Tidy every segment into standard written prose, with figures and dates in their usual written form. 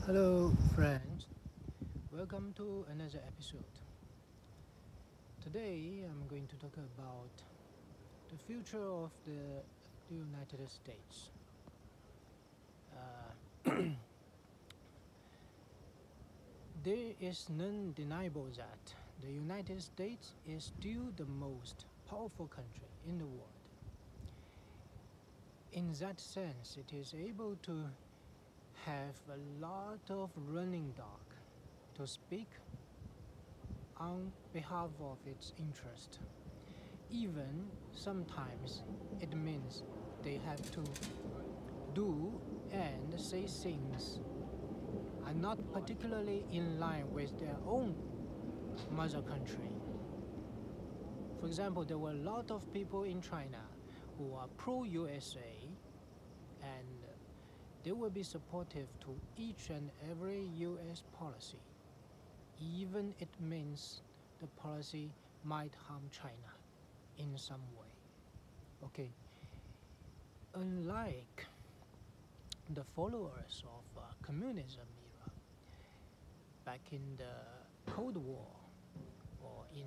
Hello, friends. Welcome to another episode. Today, I'm going to talk about the future of the United States. There is none deniable that the United States is still the most powerful country in the world. In that sense, it is able to have a lot of running dog to speak on behalf of its interest. Even sometimes it means they have to do and say things are not particularly in line with their own mother country. For example, there were a lot of people in China who are pro-USA, and they will be supportive to each and every US policy, even it means the policy might harm China in some way. Okay, unlike the followers of communism era back in the Cold War or in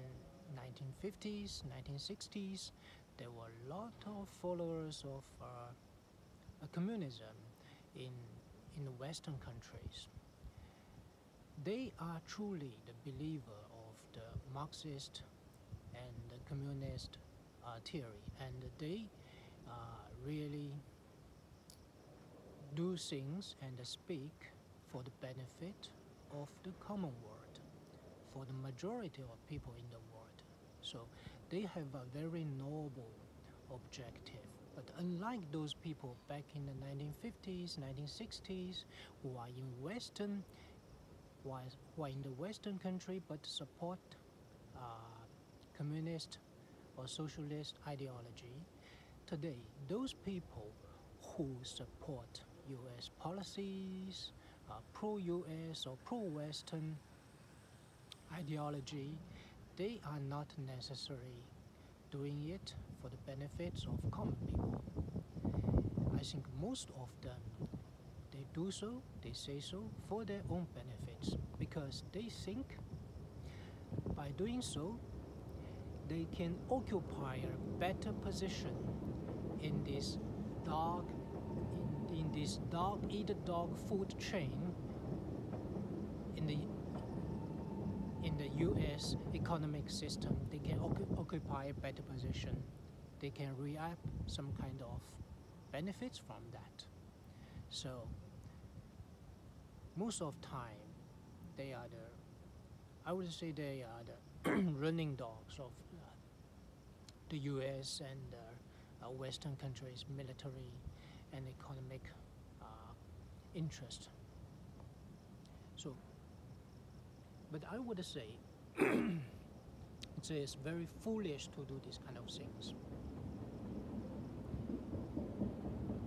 1950s, 1960s, there were a lot of followers of communism in the Western countries. They are truly the believer of the Marxist and the communist theory, and they really do things and speak for the benefit of the common world, for the majority of people in the world. So they have a very noble objective. But unlike those people back in the 1950s, 1960s, who are in the Western country but support uh, communist or socialist ideology, today those people who support US policies, pro-US or pro-Western ideology, they are not necessarily doing it for the benefits of common people. I think most of them, they do so, they say so for their own benefits, because they think by doing so they can occupy a better position in this dog in this dog eat dog food chain in the US economic system. They can occupy a better position. They can reap some kind of benefits from that. So most of time they are I would say they are the running dogs of the US and Western countries' military and economic interest. So, but I would say it is very foolish to do these kind of things.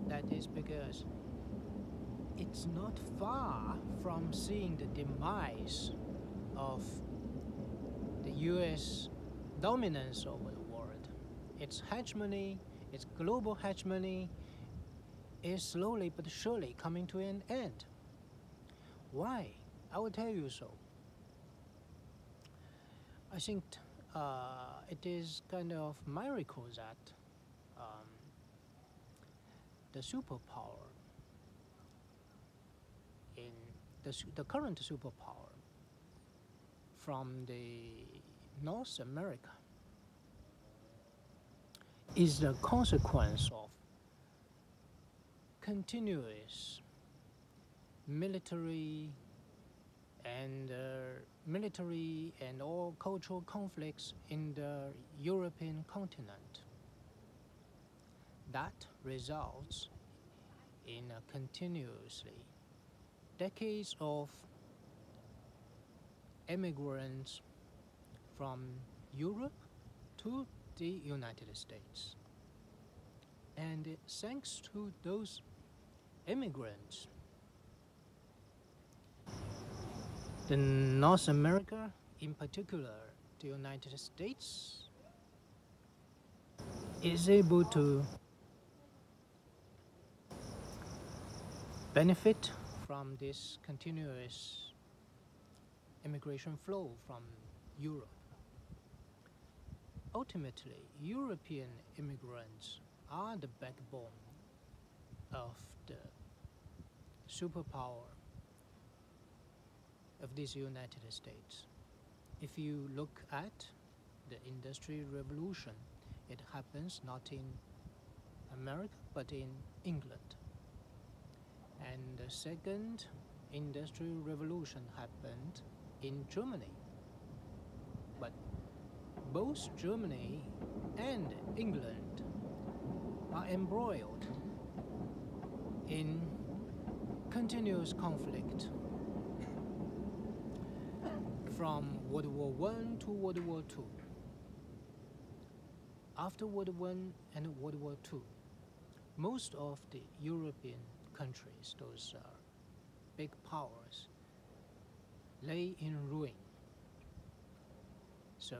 That is because it's not far from seeing the demise of the US dominance over the world. Its hegemony, its global hegemony, is slowly but surely coming to an end. Why? I will tell you so. I think it is kind of miracle that the superpower in the current superpower from the North America is the consequence of continuous military and all cultural conflicts in the European continent. That results in a continuously decades of immigrants from Europe to the United States. And thanks to those immigrants, the North America, in particular the United States, is able to benefit from this continuous immigration flow from Europe. Ultimately, European immigrants are the backbone of the superpower of these United States. If you look at the Industrial Revolution, it happens not in America but in England. And the second Industrial Revolution happened in Germany. But both Germany and England are embroiled in continuous conflict from World War I to World War II. After World War I and World War II, most of the European countries, those big powers, lay in ruin. So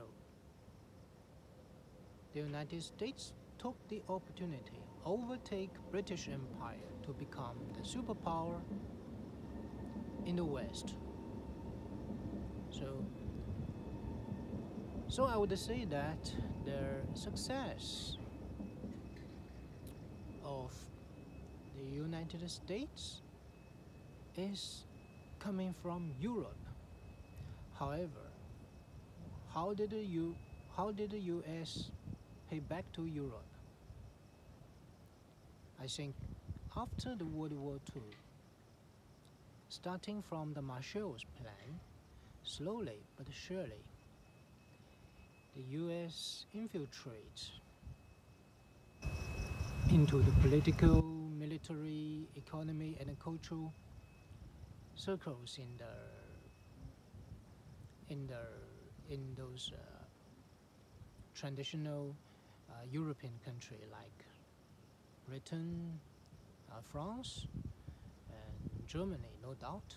the United States took the opportunity, overtake British Empire to become the superpower in the West. So I would say that the success of the United States is coming from Europe. However, how did the US pay back to Europe? I think after the World War II, starting from the Marshall's Plan, slowly but surely, the US infiltrates into the political, military, economy, and cultural circles in those traditional European countries like Britain, France, and Germany, no doubt,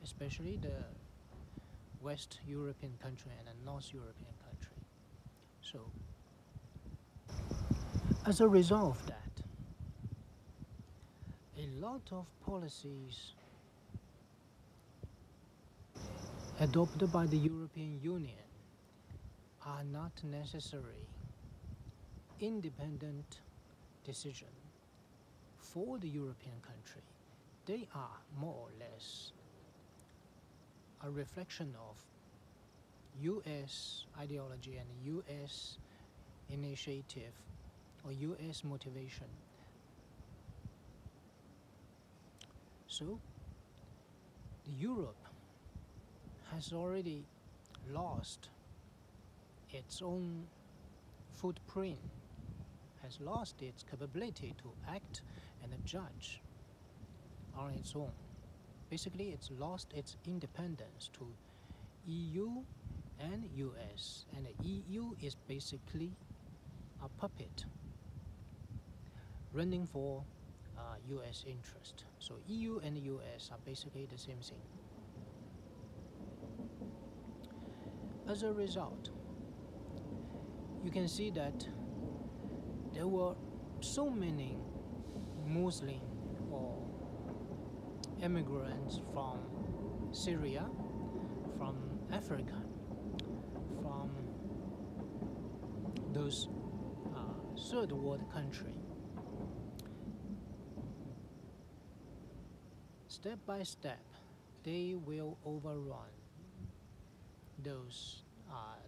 especially the West European country and the North European country. So, as a result of that, a lot of policies adopted by the European Union are not necessarily independent decision for the European country. They are more or less a reflection of US ideology and US initiative or US motivation. So, Europe has already lost its own footprint, has lost its capability to act and judge on its own. Basically, it's lost its independence to EU and US, and the EU is basically a puppet running for US interest. So EU and US are basically the same thing. As a result, you can see that there were so many Muslim or immigrants from Syria, from Africa, from those third world countries. Step by step, they will overrun those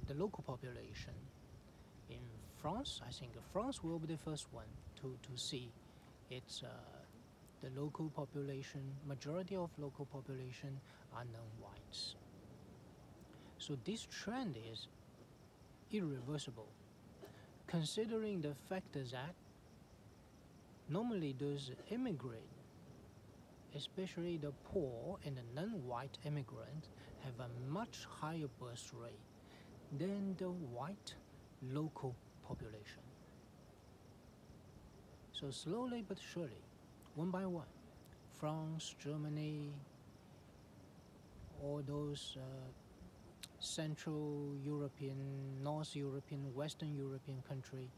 the local population. In France, I think France will be the first one to see its the local population, majority of local population are non-whites. So this trend is irreversible, considering the fact that normally those immigrants, especially the poor and the non-white immigrants, have a much higher birth rate than the white local population. So slowly but surely, one by one, France, Germany, all those Central European, North European, Western European country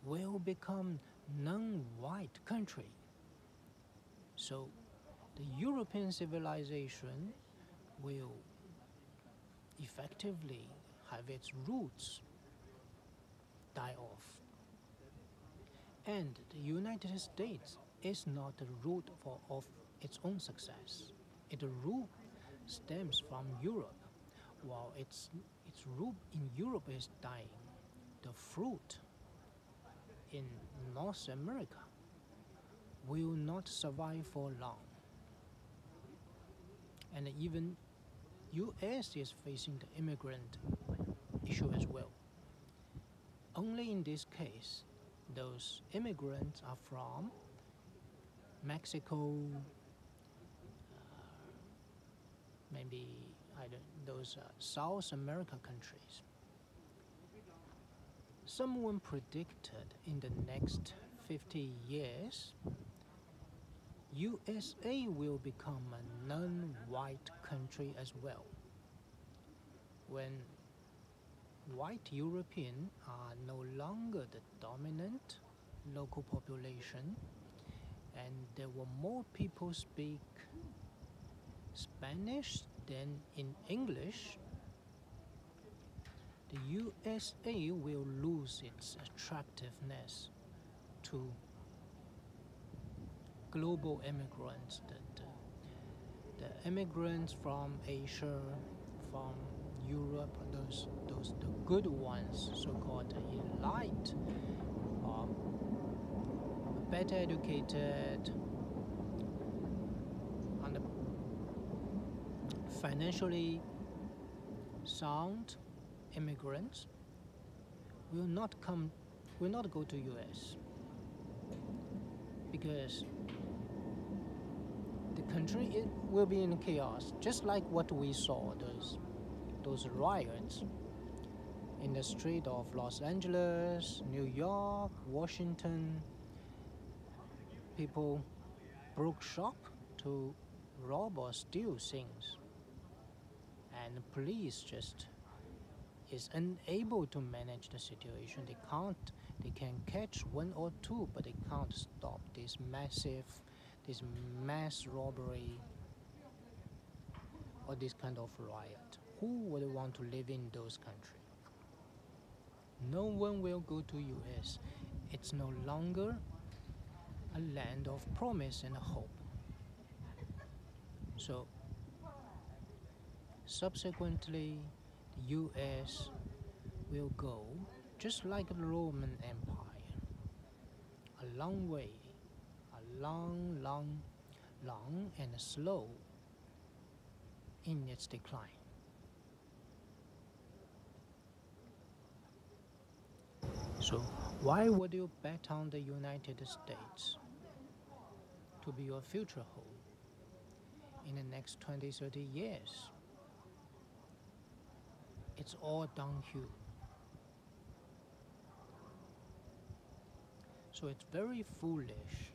will become non-white country. So the European civilization will effectively have its roots die off. And the United States is not the root of its own success. Its root stems from Europe. While its root in Europe is dying, the fruit in North America will not survive for long. And even US is facing the immigrant issue as well. Only in this case, those immigrants are from Mexico, maybe those South America countries. Someone predicted in the next 50 years, USA will become a non-white country as well. When white Europeans are no longer the dominant local population, and there were more people speak Spanish than in English, the USA will lose its attractiveness to global immigrants. The immigrants from Asia, from Europe, the good ones, so-called elite, better educated, and financially sound immigrants will not go to US, because the country will be in chaos, just like what we saw, those riots in the street of Los Angeles, New York, Washington. People broke shop to rob or steal things, and the police just is unable to manage the situation. They can catch one or two, but they can't stop this mass robbery or this kind of riot. Who would want to live in those countries? No one will go to US. It's no longer a land of promise and hope. So subsequently, the US will go just like the Roman Empire, a long way, a long and slow in its decline. So why would you bet on the United States to be your future home in the next 20-30 years? It's all downhill. So it's very foolish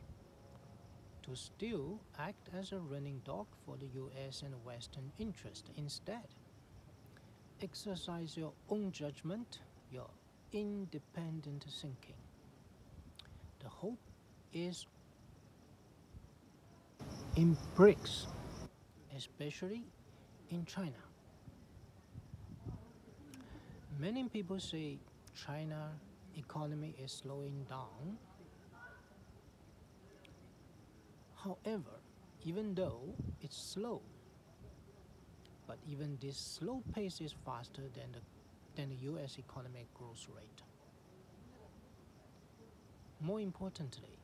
to still act as a running dog for the US and Western interest. Instead, exercise your own judgment, your independent thinking. The hope is in BRICS, especially in China. Many people say China economy is slowing down. However, even though it's slow, but even this slow pace is faster than the US economic growth rate. More importantly,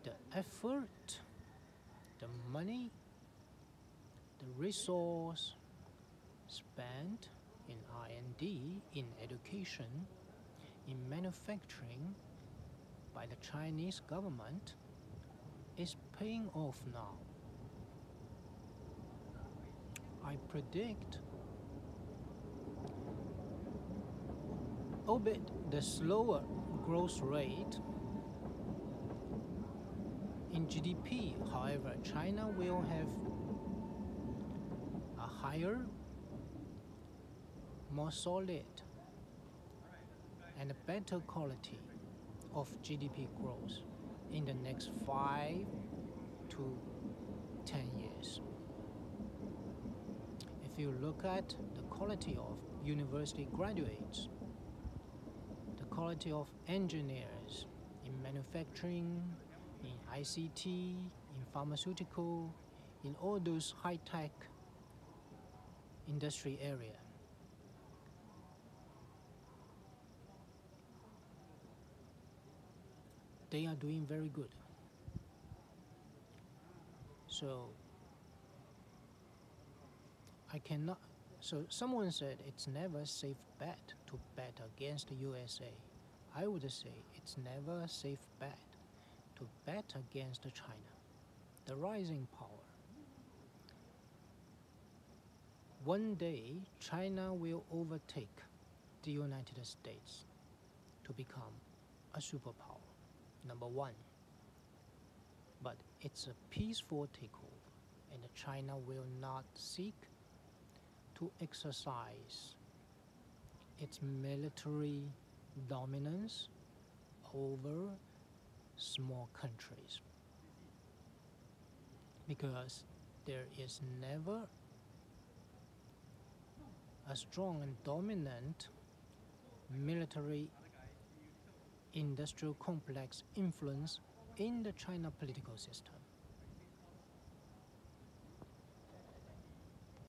the effort, the money, the resource spent in R&D, in education, in manufacturing by the Chinese government is paying off now. I predict, albeit the slower growth rate in GDP, however, China will have a higher, more solid, and a better quality of GDP growth in the next 5 to to 10 years. If you look at the quality of university graduates, the quality of engineers in manufacturing, in ICT, in pharmaceutical, in all those high-tech industry area, they are doing very good. So I cannot. So someone said it's never a safe bet to bet against the USA. I would say it's never a safe bet to bet against China, the rising power. One day, China will overtake the United States to become a superpower, number one. But it's a peaceful takeover, and China will not seek to exercise its military dominance over small countries, because there is never a strong and dominant military industrial complex influence in the China political system.